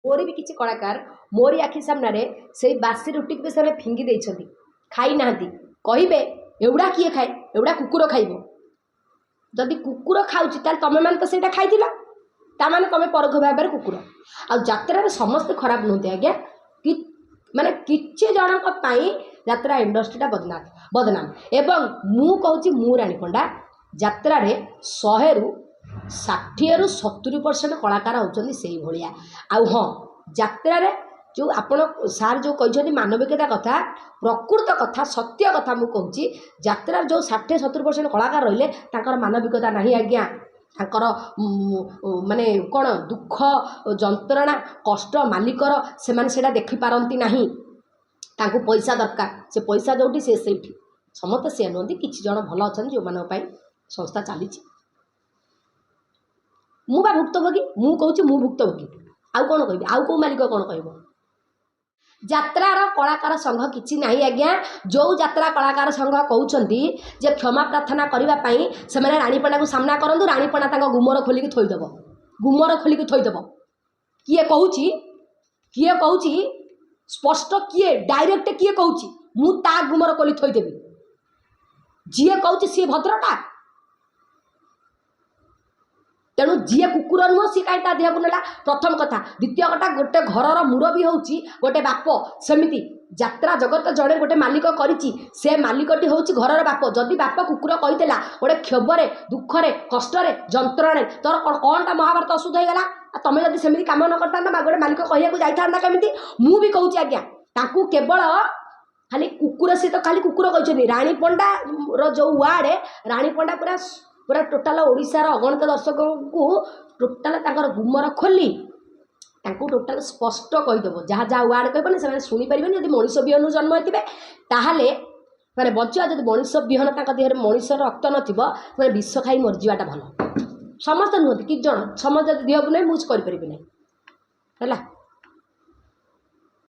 मोरी भी किसी कलाकार मोरी आखि सामने से बासी रुटी को से फिंगी देइछंती खाई नाहंती कहिबे एवडा किए खाए एवडा कुकुर खाइबो जदि कुकुर खाउची ताल तमे मान तो सेटा खाइथिला ता माने तमे परख भाबरे कुकुर आ यात्रा समस्त खराब नहुंती आज्ञा कि माने किछि जनक पाई यात्रा इंडस्ट्रीटा बदनाम एवं मु कहूची मु रानी पंडा यात्रा रे 100 रु 60 रु 70% कलाकार होचंदी सेही भलिया आउ हाँ यात्रा रे जो आपण सार जो कहते मानविकता कथा प्रकृत कथा सत्य कथा मु कहूची यात्रा जो 60-70% कलाकार रहिले तांकर मानविकता नहीं आज्ञा तांकर माने कौन दुख जंत्रणा कष्ट मालिकर से माने सेटा देखि पारंती नहीं तांको पैसा दरकार से पैसा जोटी से सेठी समस्त से नुहति किछि जण भल अछन जो मानक पई संस्था चली मु बा भुक्तभोगी मु कहूची मु भुक्तभोगी आउ कौन कहबी आउ को मालिक कौन कहबो यात्रार कलाकार संघ किछि नहीं आज्ञा जो यात्रा कलाकार संघ कहउछंती जे क्षमा प्रार्थना करिबा पई से माने रानीपणा को सामना करंदु रानीपणा तांको गुमर खोलिक थोइ देबो गुमर खोलिक थोइ देबो किए कहउची स्पष्ट किए डायरेक्ट किए कहउची मु ता गुमर खोली थोइ देबी जिए कहउची सी भद्रटा तेणु जी कुकुर नुह सी कहीं ता देह को नेला प्रथम कथा द्वितीय कथा गोटे घरर मुरबी होउची गोटे बाप सेमिति यात्रा जगत जड़े गोटे मालिक करिची से मालिकटी होउची घरर बाप जदि बाप कुकुर कहितेला गोटे क्षोभरे दुखरे कष्टरे जंत्रणे तोर कोनटा महाभारत अशुद्ध हो गला तमे जदि सेमिति काम न करता गोटे मालिक कहिया को जाइथांदा केमिति मु भी कहूची आज्ञा ताकू केवल खाली कुकुर से तो खाली कुकुर कहछनी रानी पंडा रो जो वार्ड रानी पंडा पूरा टोटाल ओडिशार अगणित दर्शक को टोटाल तांकर गुमर खोली तांको टोटाल स्पष्ट कहीदेव जहाँ जहाँ वार्ड कहबे से शुणी पारे जब मनीष विहन जन्म होते ताहले माने बचा जब मनीष विहन देहर मनीष रक्त नथिबो माने विष खाई मरजीवाटा भल समस्त नुहति कि जन समस्त देह को नहीं मुझ कर पारे नहीं है।